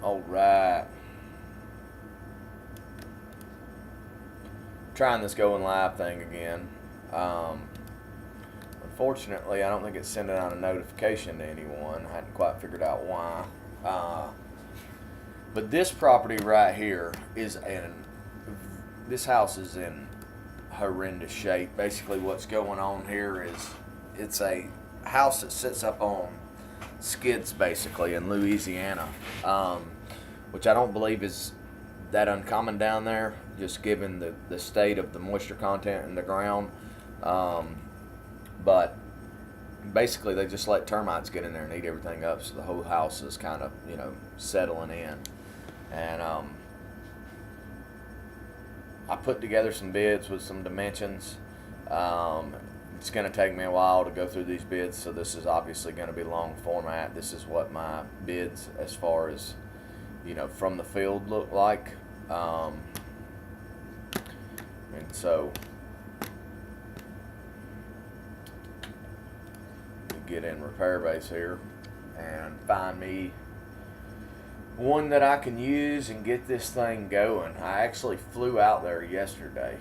All right. Trying this going live thing again. Um, Unfortunately, I don't think it's sending out a notification to anyone. I hadn't quite figured out why. Uh, but this property right here is this house is in horrendous shape. Basically, what's going on here is it's a house that sits up on skids, basically, in Louisiana, which I don't believe is that uncommon down there, just given the state of the moisture content in the ground. Um, but basically, they just let termites get in there and eat everything up, so the whole house is kind of, settling in. And I put together some bids with some dimensions. It's going to take me a while to go through these bids, so this is obviously going to be long format. This is what my bids, as far as from the field, look like. And so get in Repairbase here and find me one that I can use and get this thing going. I actually flew out there yesterday,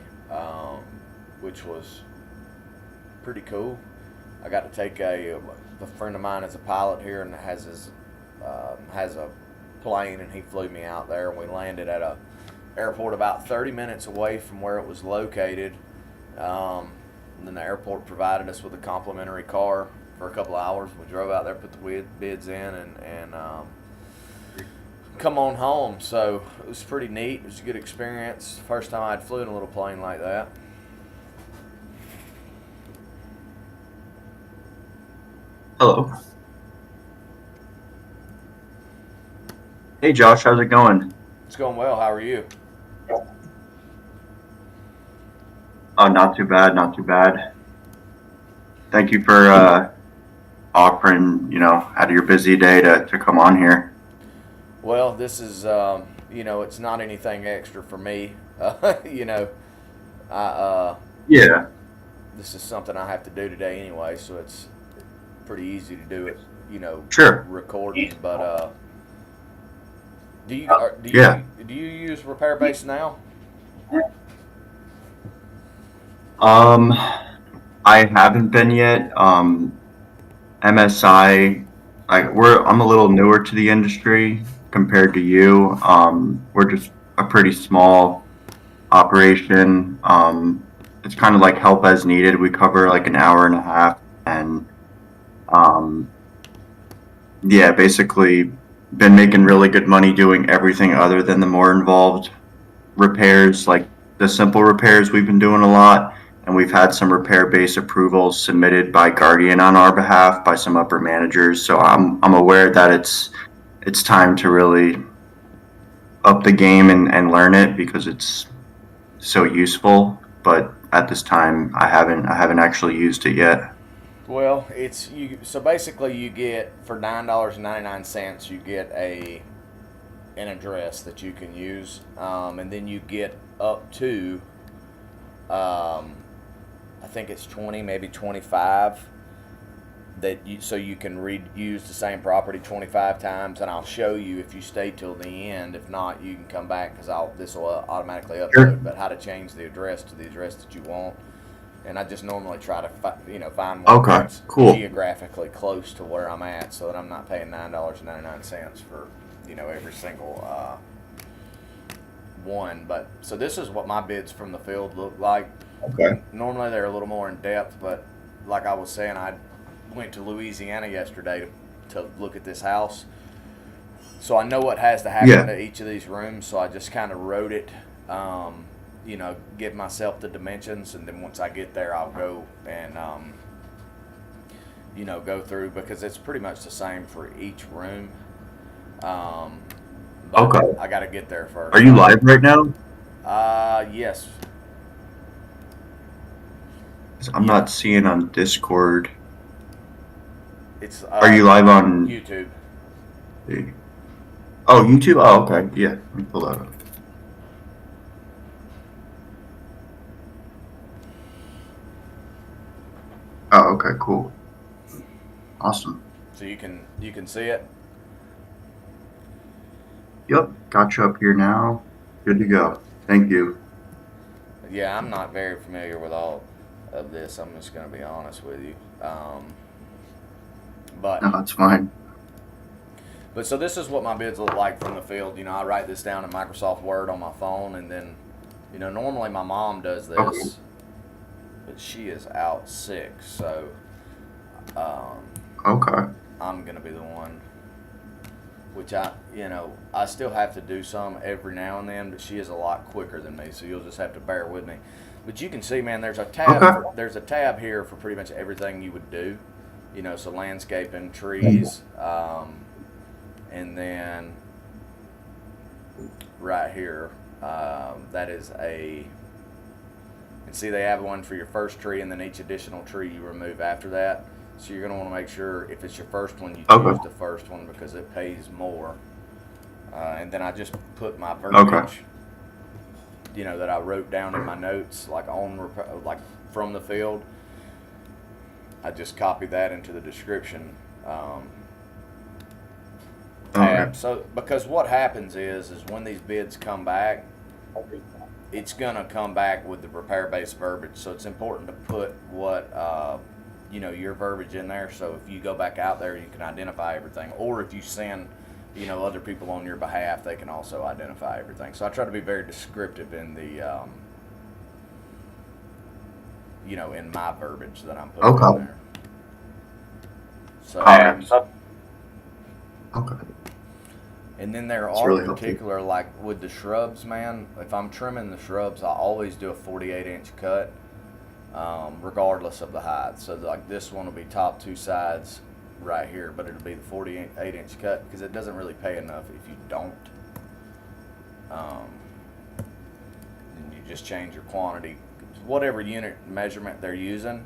which was pretty cool. I got to take a friend of mine is a pilot here and has a plane, and he flew me out there, and we landed at a airport about 30 minutes away from where it was located. And then the airport provided us with a complimentary car for a couple of hours. We drove out there, put the bids in, and come on home. So it was pretty neat. It was a good experience. First time I'd flew in a little plane like that. Hello. Hey Josh, how's it going? It's going well. How are you? Oh, not too bad, not too bad. Thank you for offering, out of your busy day to come on here. Well, this is, it's not anything extra for me. I Yeah, this is something I have to do today anyway, so it's pretty easy to do it. sure. Recording. But do you Yeah. use Repairbase now? Um, I haven't been yet. MSI, I'm a little newer to the industry compared to you. We're just a pretty small operation. It's kind of like help as needed. We cover like an hour and a half, and um, yeah, basically been making really good money doing everything other than the more involved repairs, like the simple repairs we've been doing a lot. And we've had some repair base approvals submitted by Guardian on our behalf by some upper managers. So I'm aware that it's time to really up the game and learn it because it's so useful. But at this time I haven't actually used it yet. Well, it's you. So basically, you get for $9.99, you get an address that you can use, and then you get up to, I think it's 20, maybe 25. So you can use the same property 25 times, and I'll show you if you stay till the end. If not, you can come back because this will automatically Sure. upload. But how to change the address to the address that you want, and I just normally try to find one Okay, that's cool. geographically close to where I'm at, so that I'm not paying $9.99 for every single one. But so this is what my bids from the field look like. Okay. Normally they're a little more in depth, but like I was saying, I went to Louisiana yesterday to look at this house. So I know what has to happen Yeah. to each of these rooms, so I just kind of wrote it, give myself the dimensions, and then once I get there, I'll go and, go through because it's pretty much the same for each room. Um, but Okay. I got to get there Are first. you live right now? Yes. 'Cause I'm Yeah. not seeing on Discord. It's Are you live on YouTube. the Oh, YouTube? Oh, okay. Yeah. Let me pull that up. Oh, okay, cool. Awesome. So you can see it. Yep, got you up here now. Good to go. Thank you. Yeah, I'm not very familiar with all of this. I'm just going to be honest with you. But No, that's fine. so this is what my bids look like from the field. I write this down in Microsoft Word on my phone, and then, normally my mom does Okay. this, but she is out sick, so um, Okay. I'm gonna be the one. Which I still have to do some every now and then, but she is a lot quicker than me, so you'll just have to bear with me. But you can see, man, Okay. there's a tab here for pretty much everything you would do. So landscaping, trees, and then right here, that is and see they have one for your first tree, and then each additional tree you remove after that. So you're going to want to make sure if it's your first one, you choose Okay. the first one because it pays more. And then I just put my Okay. verbiage, that I wrote down in my notes, like from the field. I just copied that into the description Okay. tab. So because what happens is when these bids come back, it's gonna come back with the Repairbase verbiage. So it's important to put what your verbiage in there. So if you go back out there, you can identify everything. Or if you send other people on your behalf, they can also identify everything. So I try to be very descriptive in the in my verbiage that I'm putting in Okay. there. So Okay. and then there It's are really helpful. particular, like with the shrubs, man. If I'm trimming the shrubs, I always do a 48-inch cut, regardless of the height. So like this one will be top two sides right here, but it'll be the 48-inch cut because it doesn't really pay enough if you don't. And you just change your quantity, whatever unit measurement they're using,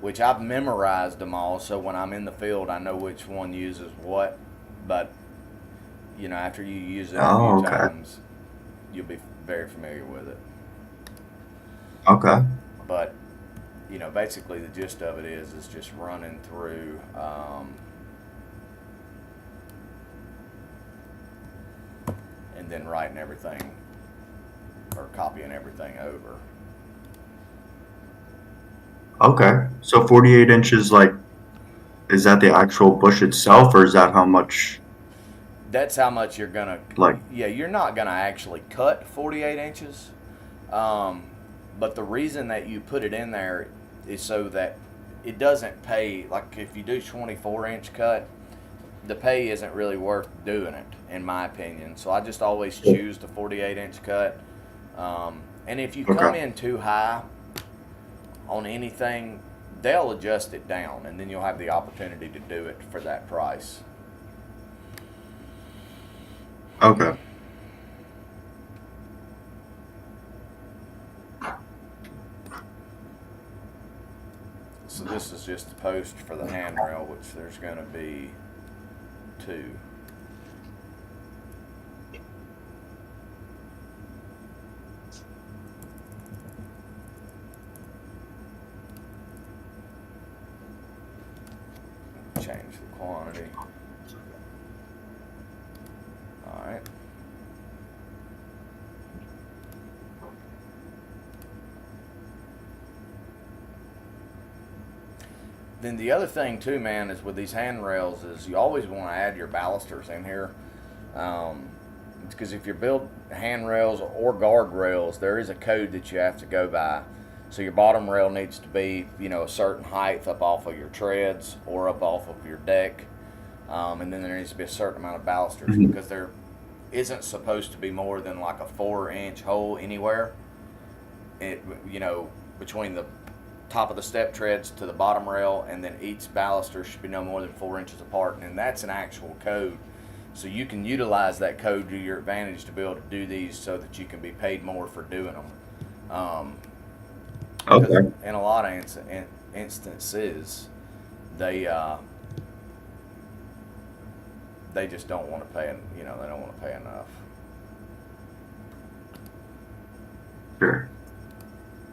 which I've memorized them all. So when I'm in the field, I know which one uses what. But after you use it a few Oh, okay. times, you'll be very familiar with it. Okay. But basically the gist of it is just running through and then writing everything or copying everything over. Okay. So 48 inches, like, is that the actual bush itself, or is that how much, That's how much you're gonna. like, Yeah, you're not gonna actually cut 48 inches. Um, but the reason that you put it in there is so that it doesn't pay. Like if you do 24-inch cut, the pay isn't really worth doing it, in my opinion. So I just always choose the 48-inch cut. And if you come okay. in too high on anything, they'll adjust it down, and then you'll have the opportunity to do it for that price. Okay. So this is just the post for the handrail, which there's going to be two. Change the quantity. All right. Then the other thing too, man, is with these handrails is you always want to add your balusters in here. Because if you build handrails or guardrails, there is a code that you have to go by. So your bottom rail needs to be, a certain height up off of your treads or up off of your deck. And then there needs to be a certain amount of balusters Mhm. because there isn't supposed to be more than like a 4-inch hole anywhere. Between the top of the step treads to the bottom rail, and then each baluster should be no more than 4 inches apart. And that's an actual code. So you can utilize that code to your advantage to be able to do these so that you can be paid more for doing them. Because Okay. in a lot of instances, they they just don't want to pay. They don't want to pay enough. Sure.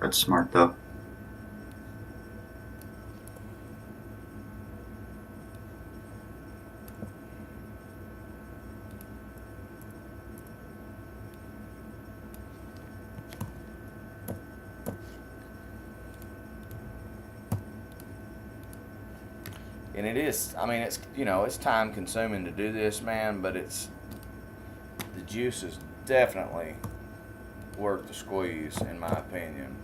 That's smart, though. And it is, I mean, it's, you know, it's time consuming to do this, man, but the juice is definitely worth the squeeze, in my opinion.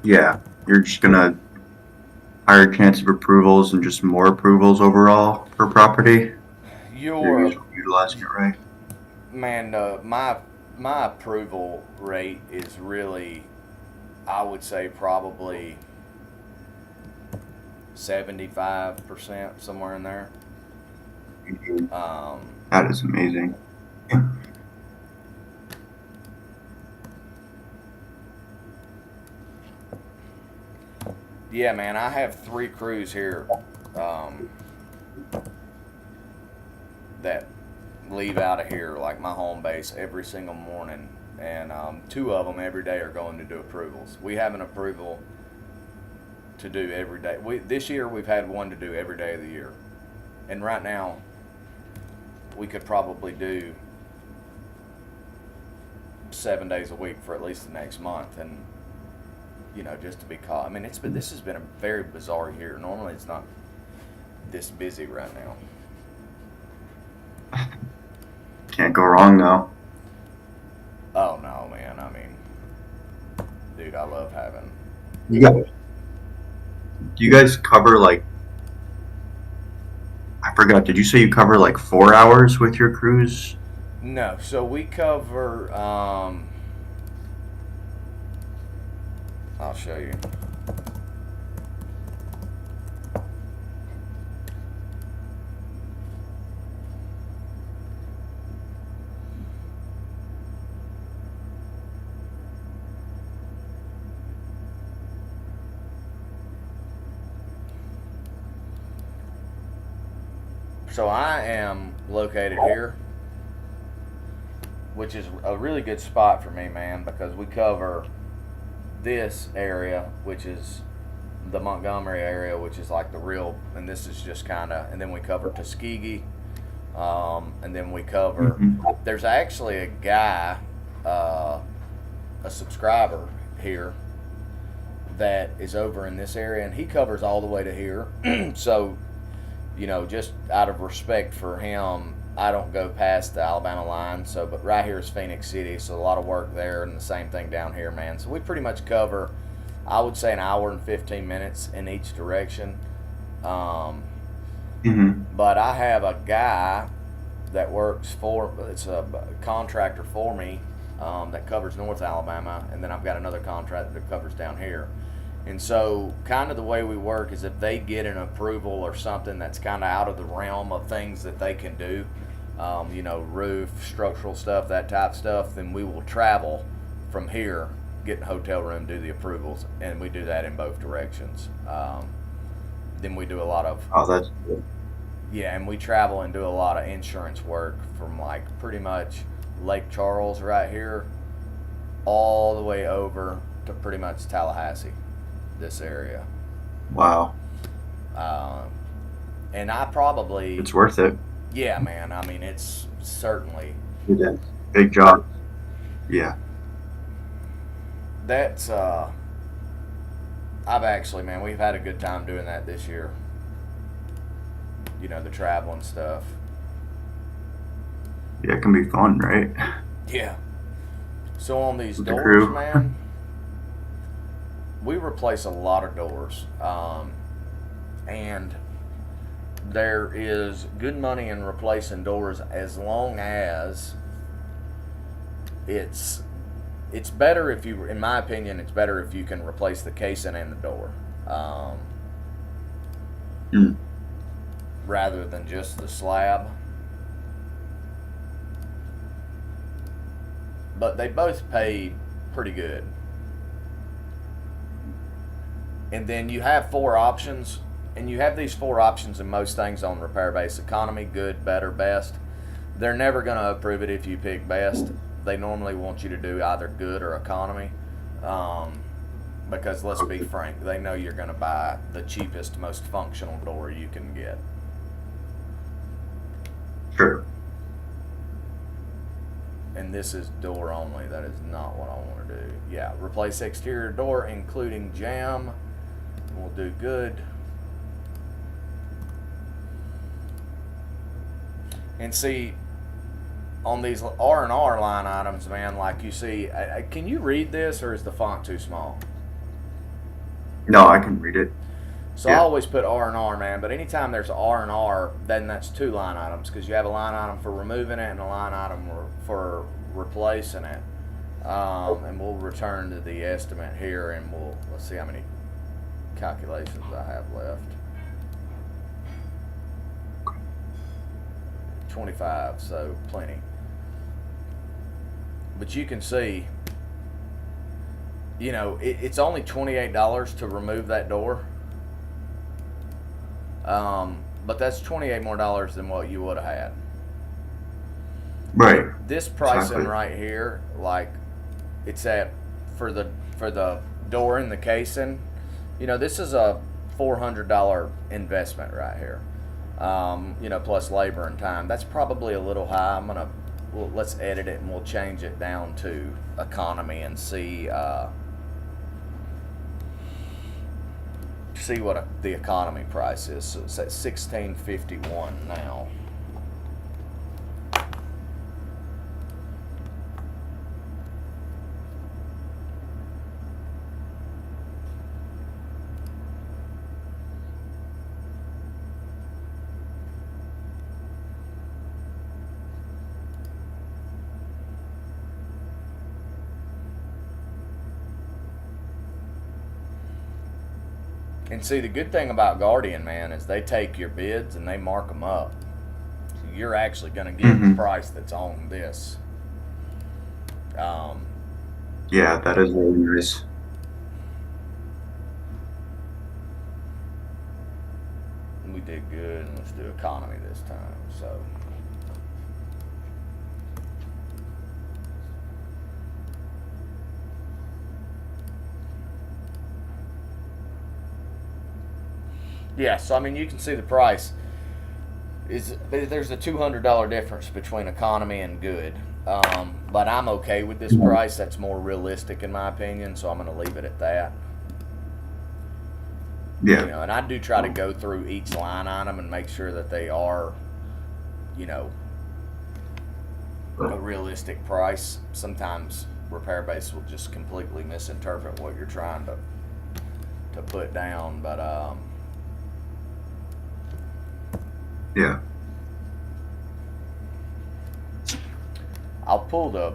Yeah, you're just gonna higher chance of approvals and just more approvals overall per property. You're Your, utilizing it right. man, my approval rate is really, I would say probably 75%, somewhere in there. Um, That is amazing. yeah, man, I have 3 crews here um, that leave out of here, like my home base, every single morning, and 2 of them every day are going to do approvals. We have an approval to do every day. This year we've had one to do every day of the year, and right now we could probably do 7 days a week for at least the next month, and you know, just to be caught. I mean, this has been a very bizarre year. Normally it's not this busy right now. Can't go wrong though. Oh no, man. I mean, dude, I love having. You got, do you guys cover like, I forgot, did you say you cover like 4 hours with your crews? No, so we cover. I'll show you. So I am located here, which is a really good spot for me, man, because we cover this area, which is the Montgomery area, which is like the real, and this is just kind of, and then we cover Tuskegee, and then we cover. Mm-hmm. There's actually a guy, a subscriber here that is over in this area, and he covers all the way to here. So, you know, just out of respect for him, I don't go past the Alabama line. So, but right here is Phoenix City, so a lot of work there, and the same thing down here, man. So we pretty much cover, I would say, an hour and 15 minutes in each direction. But I have a guy that works for, it's a contractor for me, that covers North Alabama, and then I've got another contractor that covers down here. And so, kind of the way we work is if they get an approval or something that's kind of out of the realm of things that they can do, you know, roof, structural stuff, that type stuff, then we will travel from here, get in a hotel room, do the approvals, and we do that in both directions. Then we do a lot of, Oh, that's cool. yeah, and we travel and do a lot of insurance work from like pretty much Lake Charles right here all the way over to pretty much Tallahassee, this area. Wow. And I probably, It's worth it. yeah, man. I mean, it's certainly, You did. Big job. Yeah. that's, I've actually, man, we've had a good time doing that this year. You know, the traveling stuff. Yeah, it can be fun, right? Yeah. So on these With the doors, crew. man, we replace a lot of doors. And there is good money in replacing doors as long as it's better if you, in my opinion, it's better if you can replace the casing and the door, Mm. rather than just the slab. But they both pay pretty good. And then you have 4 options, and you have these 4 options in most things on Repairbase: economy, good, better, best. They're never going to approve it if you pick best. They normally want you to do either good or economy, because let's be frank, they know you're going to buy the cheapest, most functional door you can get. Sure. And this is door only. That is not what I want to do. Yeah, replace exterior door including jamb, We'll do good. And see, on these R&R line items, man, like you see, can you read this, or is the font too small? No, I can read it. So I Yeah. always put R&R, man, but anytime there's R&R, then that's two line items, because you have a line item for removing it and a line item for replacing it. And we'll return to the estimate here, and let's see how many calculations I have left. 25, so plenty. But you can see, it's only $28 to remove that door. But that's $28 more than what you would have had. Right. This pricing Exactly. right here, like it's at for the door and the casing, this is a $400 investment right here. Plus labor and time. That's probably a little high. Let's edit it and we'll change it down to economy and see what the economy price is. So it's at $16.51 now. And see, the good thing about Guardian, man, is they take your bids and they mark them up. So you're actually going to get the price that's on this. Yeah, that is really nice. We did good, and let's do economy this time. So. Yeah, so I mean, you can see the price there's a $200 difference between economy and good, but I'm okay with this price. That's more realistic in my opinion, so I'm going to leave it at that. Yeah. And I do try to go through each line item and make sure that they are, a realistic price. Sometimes Repairbase will just completely misinterpret what you're trying to put down, but Yeah. I'll pull the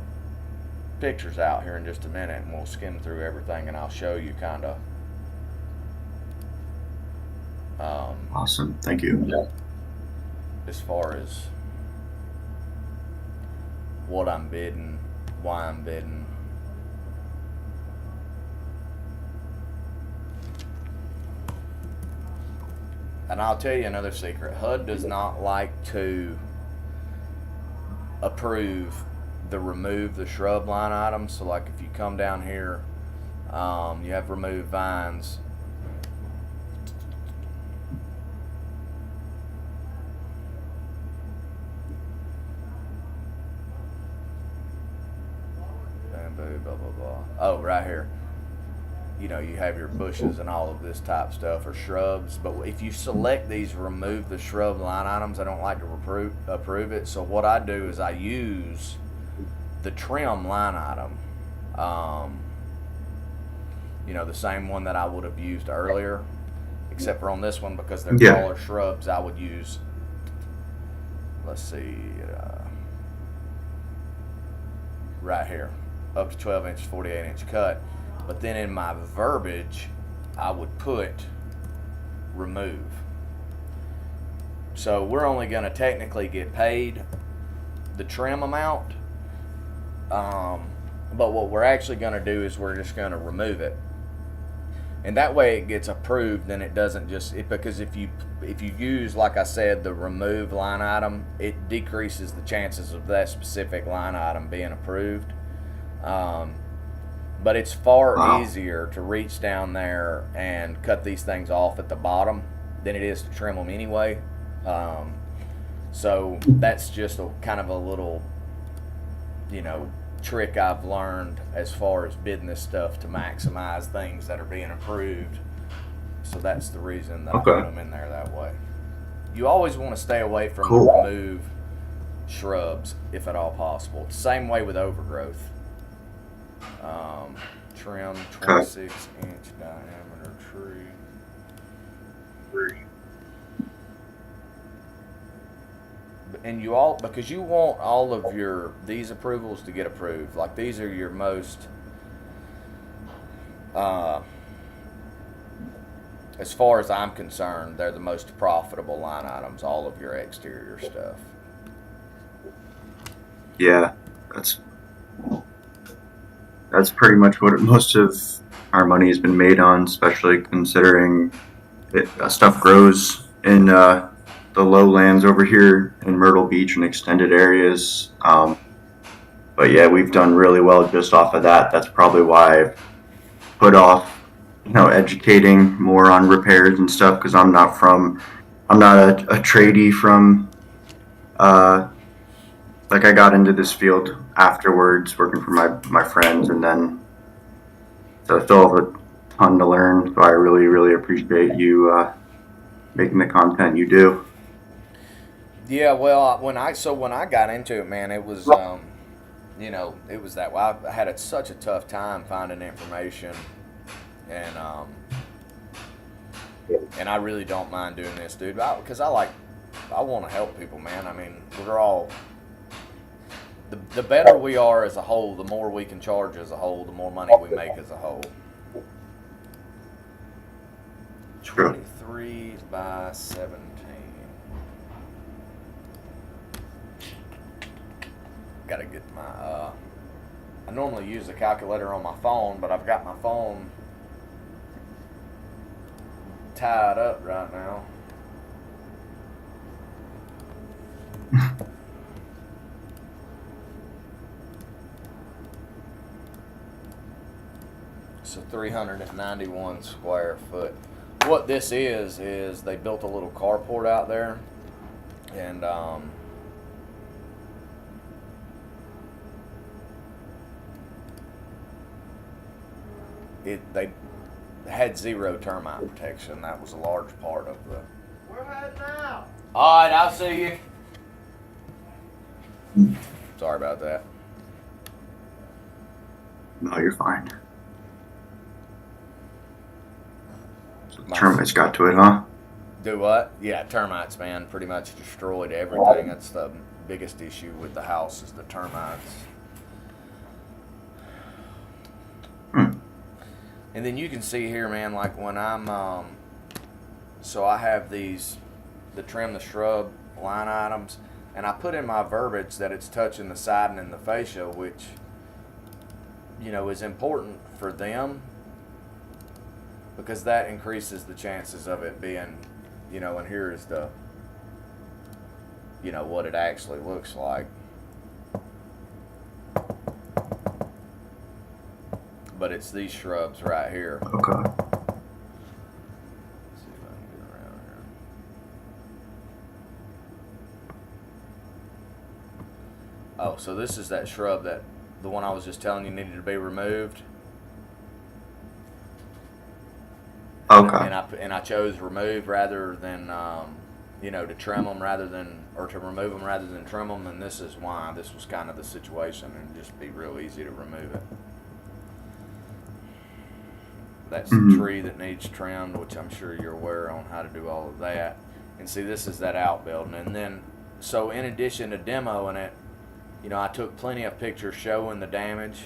pictures out here in just a minute and we'll skim through everything and I'll show you kind of Awesome. Thank you. as far as what I'm bidding, why I'm bidding. And I'll tell you another secret. HUD does not like to approve the remove the shrub line items. So like if you come down here, you have remove vines. Bamboo, blah, blah, blah. Oh, right here. You have your bushes and all of this type stuff or shrubs. But if you select these remove the shrub line items, I don't like to approve it. So what I do is I use the trim line item. The same one that I would have used earlier, except for on this one because they're taller shrubs, I would use, let's see, right here, up to 12 inches, 48-inch cut. But then in my verbiage, I would put remove. So we're only going to technically get paid the trim amount. But what we're actually going to do is we're just going to remove it. And that way it gets approved and it doesn't because if you use, like I said, the remove line item, it decreases the chances of that specific line item being approved. But it's far easier to reach down there and cut these things off at the bottom than it is to trim them anyway. So that's just a kind of a little, trick I've learned as far as bidding this stuff to maximize things that are being approved. So that's the reason that I put Okay. them in there that way. You always want to stay away from the Cool. remove shrubs if at all possible. Same way with overgrowth. Trim Okay. 26-inch diameter tree. And you all, because you want all of these approvals to get approved. Like these are your most, uh, as far as I'm concerned, they're the most profitable line items. All of your exterior stuff. Yeah, that's that's pretty much what most of our money has been made on, especially considering stuff grows in the lowlands over here in Myrtle Beach and extended areas. But yeah, we've done really well just off of that. That's probably why I've put off, educating more on repairs and stuff because I'm not a tradie from, uh, like I got into this field afterwards, working for my friends, and then so I still have a ton to learn. So I really really appreciate you making the content you do. Yeah, well, when I got into it, man, it was it was that. Well, I had such a tough time finding information, and I really don't mind doing this, dude, because I want to help people, man. I mean, we're all the better we are as a whole, the more we can charge as a whole, the more money we make as a whole. True. 23 by 17. Gotta get my I normally use a calculator on my phone, but I've got my phone tied up right now. So 391 square foot. What this is they built a little carport out there, and they had zero termite protection. That was a large part of the. We're heading out. All right, I'll see you. Sorry about that. No, you're fine. My- Termites got to it, huh? Do what? Yeah, termites, man, pretty much destroyed everything. That's the biggest issue with the house is the termites. Hmm. And then you can see here, man, like when I'm, so I have the trim the shrub line items, and I put in my verbiage that it's touching the siding and the fascia, which, is important for them because that increases the chances of it being, and here is the, what it actually looks like. But it's these shrubs right here. Okay. Let's see if I can get around here. Oh, so this is that shrub the one I was just telling you needed to be removed. Okay. And I chose remove rather than to trim them or to remove them rather than trim them, and this is why. This was kind of the situation, and just be real easy to remove it. That's the tree that needs trimmed, which I'm sure you're aware on how to do all of that. And see, this is that outbuilding. And then, so in addition to demoing it, I took plenty of pictures showing the damage.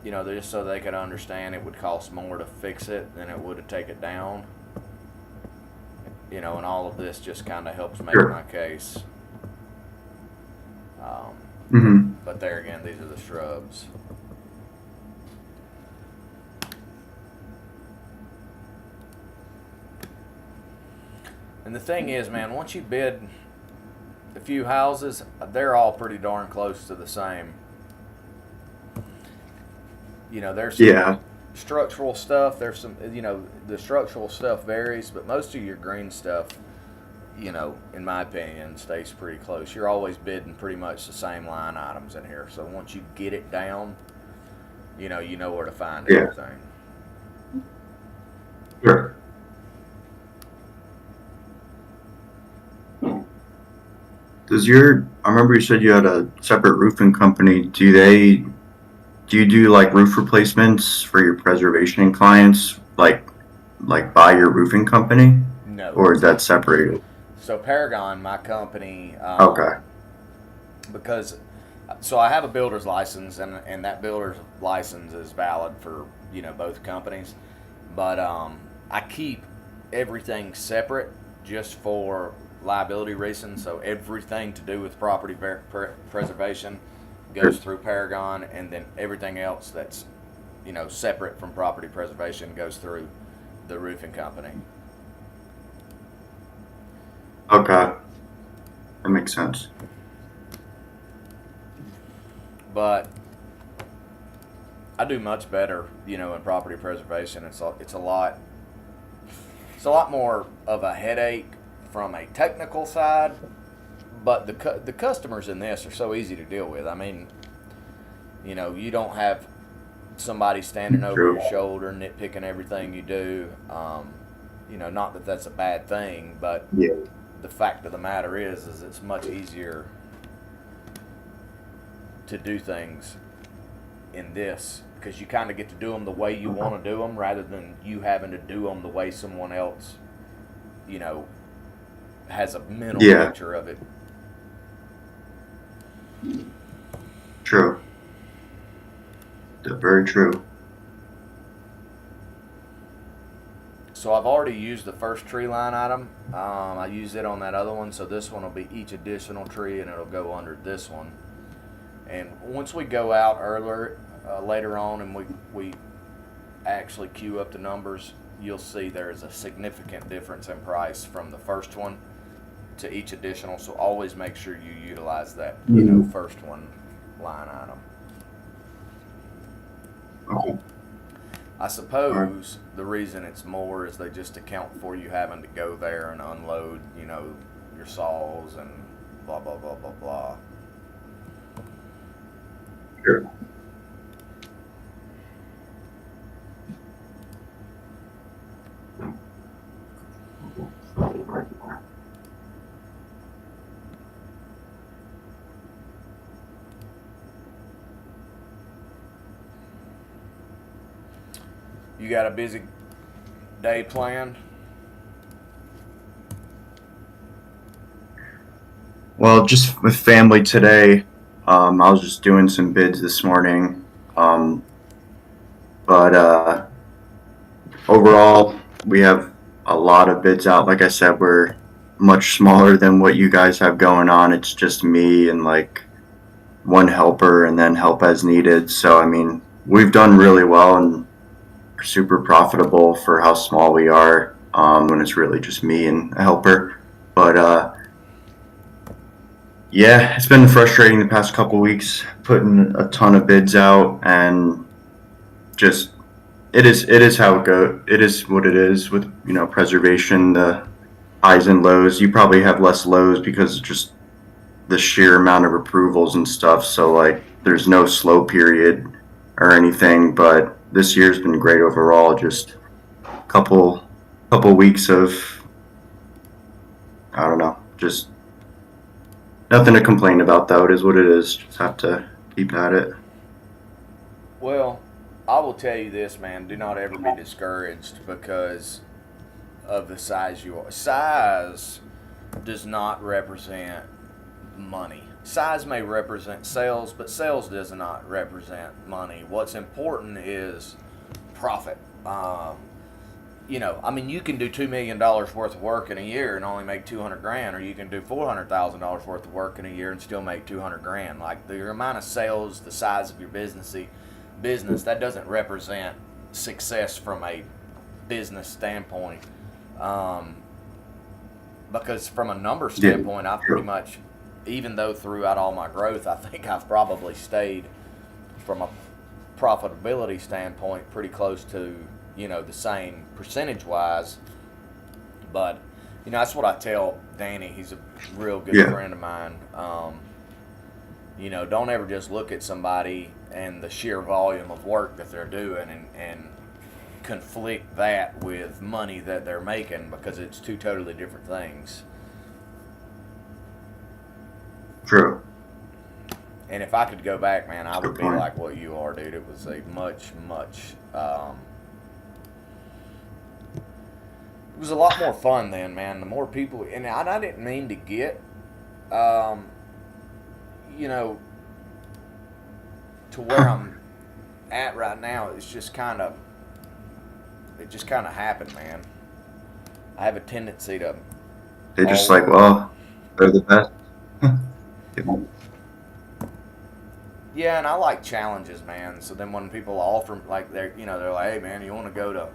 Just so they could understand it would cost more to fix it than it would to take it down. And all of this just kind of helps make Sure. my case. But there again, these are the shrubs. And the thing is, man, once you bid a few houses, they're all pretty darn close to the same. There's some structural stuff. There's some, the structural stuff varies, but most of your green stuff, in my opinion, stays pretty close. You're always bidding pretty much the same line items in here. So once you get it down, you know where to find everything. Yeah. Yeah. I remember you said you had a separate roofing company. Do you do like roof replacements for your preservation clients, like by your roofing company, No. or is that separated? So Paragon, my company, Okay. because so I have a builder's license, and that builder's license is valid for both companies, but I keep everything separate just for liability reasons. So everything to do with property preservation Sure. goes through Paragon, and then everything else that's separate from property preservation goes through the roofing company. Okay. That makes sense. But I do much better, in property preservation. It's a lot more of a headache from a technical side, but the customers in this are so easy to deal with. I mean, you don't have somebody standing over True. your shoulder nitpicking everything you do. Not that that's a bad thing, but Yeah. the fact of the matter is it's much easier to do things in this because you kind of get to do them the way you want to do them rather than you having to do them the way someone else, you know, has a mental Yeah. picture of it. True. Very true. So I've already used the first tree line item. I used it on that other one, so this one will be each additional tree, and it'll go under this one. And once we go out later on, and we actually queue up the numbers, you'll see there's a significant difference in price from the first one to each additional. So always make sure you utilize that first one line item. Okay. I suppose the reason it's more is they just account for you having to go there and unload, your saws and blah blah blah blah blah. Sure. You got a busy day planned? Well, just with family today, I was just doing some bids this morning. But overall, we have a lot of bids out. Like I said, we're much smaller than what you guys have going on. It's just me and like one helper and then help as needed. So, I mean, we've done really well and are super profitable for how small we are when it's really just me and a helper. But yeah, it's been frustrating the past couple weeks putting a ton of bids out and just it is how it goes. It is what it is with preservation, the highs and lows. You probably have less lows because of just the sheer amount of approvals and stuff. So like there's no slow period or anything, but this year's been great overall. Just couple couple weeks of I don't know, just nothing to complain about though. It is what it is. Just have to keep at it. Well, I will tell you this, man. Do not ever be discouraged because of the size you are. Size does not represent money. Size may represent sales, but sales does not represent money. What's important is profit. I mean, you can do $2 million worth of work in a year and only make 200 grand, or you can do $400,000 worth of work in a year and still make 200 grand. Like the amount of sales, the size of your business, that doesn't represent success from a business standpoint. Because from a number Yeah, standpoint, I've pretty much, even though throughout all my growth, I think I've probably stayed from a profitability standpoint pretty close to the same percentage wise. But that's what I tell Danny. He's a real good yeah, friend of mine. Don't ever just look at somebody and the sheer volume of work that they're doing and conflict that with money that they're making, because it's two totally different things. True. And if I could go back, man, I That's a would good be point. like what you are, dude. It was a much. It was a lot more fun then, man. The more people, and I didn't mean to get, um, you know, to where I'm at right now. It's just kind of, it just kind of happened, man. I have a tendency to They just all, like, well, they're the best. yeah, and I like challenges, man. So then when people offer, like they're like, hey, man, you want to go to,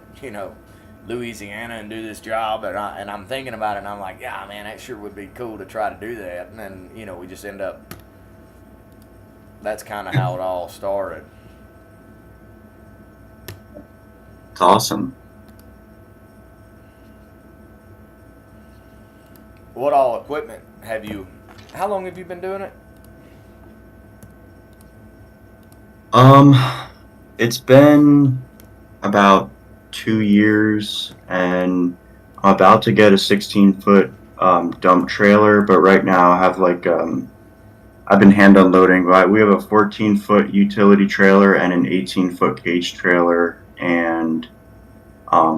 Louisiana and do this job, and I'm thinking about it, and I'm like, yeah, man, that sure would be cool to try to do that, and then we just end up. That's kind of how it all started. It's awesome. What all equipment have you? How long have you been doing it? Um, it's been about 2 years, and I'm about to get a 16-foot dump trailer. But right now, I have like I've been hand unloading. But we have a 14-foot utility trailer and an 18-foot cage trailer, and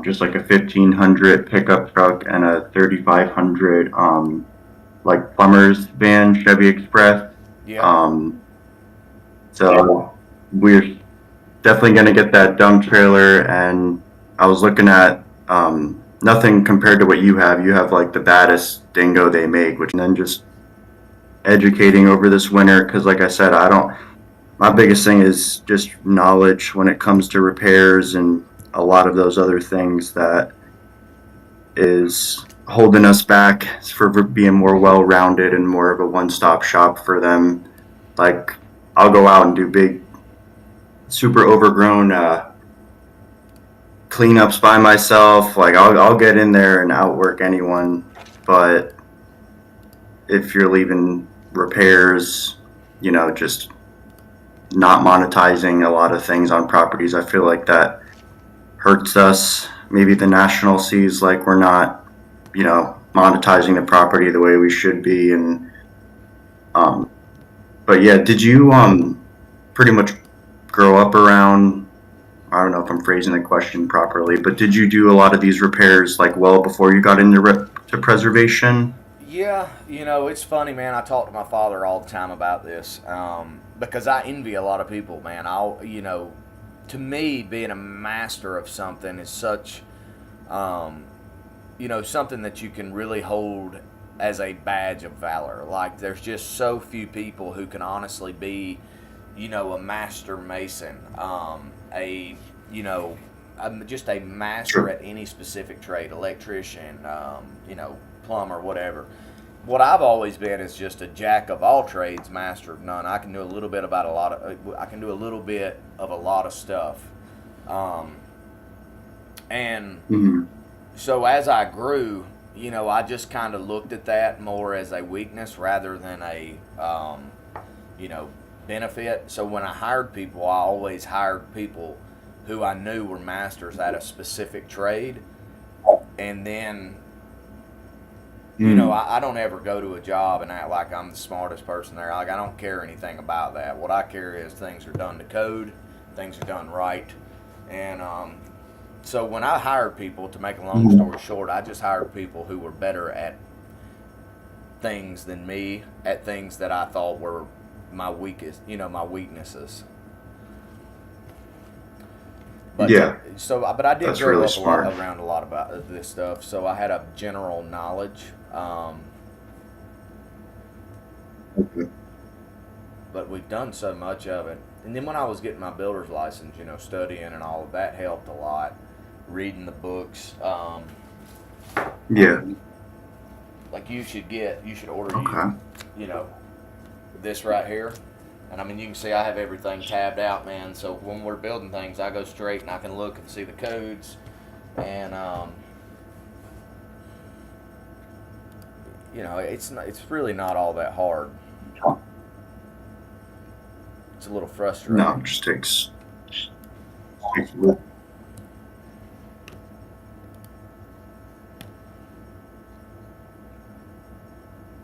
just like a 1500 pickup truck and a 3500 like plumber's van Chevy Express. Yeah. Um, so we're definitely going to get that dump trailer. And I was looking at nothing compared to what you have. You have like the baddest dingo they make, which, and then just educating over this winter. Cause like I said, my biggest thing is just knowledge when it comes to repairs and a lot of those other things that is holding us back for being more well-rounded and more of a one-stop shop for them. Like I'll go out and do big, super overgrown cleanups by myself. Like I'll get in there and outwork anyone. But if you're leaving repairs, just not monetizing a lot of things on properties, I feel like that hurts us. Maybe the national sees like we're not, monetizing the property the way we should be. And um, but yeah, did you pretty much grow up around? I don't know if I'm phrasing the question properly, but did you do a lot of these repairs like well before you got into to preservation? Yeah, it's funny, man. I talk to my father all the time about this because I envy a lot of people, man. To me, being a master of something is such, something that you can really hold as a badge of valor. Like, there's just so few people who can honestly be, a master mason, just a master Sure. at any specific trade, electrician, plumber, whatever. What I've always been is just a jack of all trades, master of none. I can do a little bit about a lot of. I can do a little bit of a lot of stuff, and Hmm. so as I grew, I just kind of looked at that more as a weakness rather than a, you know, benefit. So when I hired people, I always hired people who I knew were masters at a specific trade, and then Mm. I don't ever go to a job and act like I'm the smartest person there. Like, I don't care anything about that. What I care is things are done to code, things are done right. And so when I hired people, to make a long Mm. story short, I just hired people who were better at things than me, at things that I thought were my weakest, my weaknesses. But Yeah, but I did that's grow really up a lot smart. around a lot about this stuff, so I had a general knowledge. Okay. But we've done so much of it. And then when I was getting my builder's license, studying and all of that helped a lot. Reading the books, Yeah. like you should order Okay. you know, this right here. And I mean, you can see I have everything tabbed out, man. So when we're building things, I go straight and I can look and see the codes. And it's really not all that hard. It's a little No, frustrating. it just takes a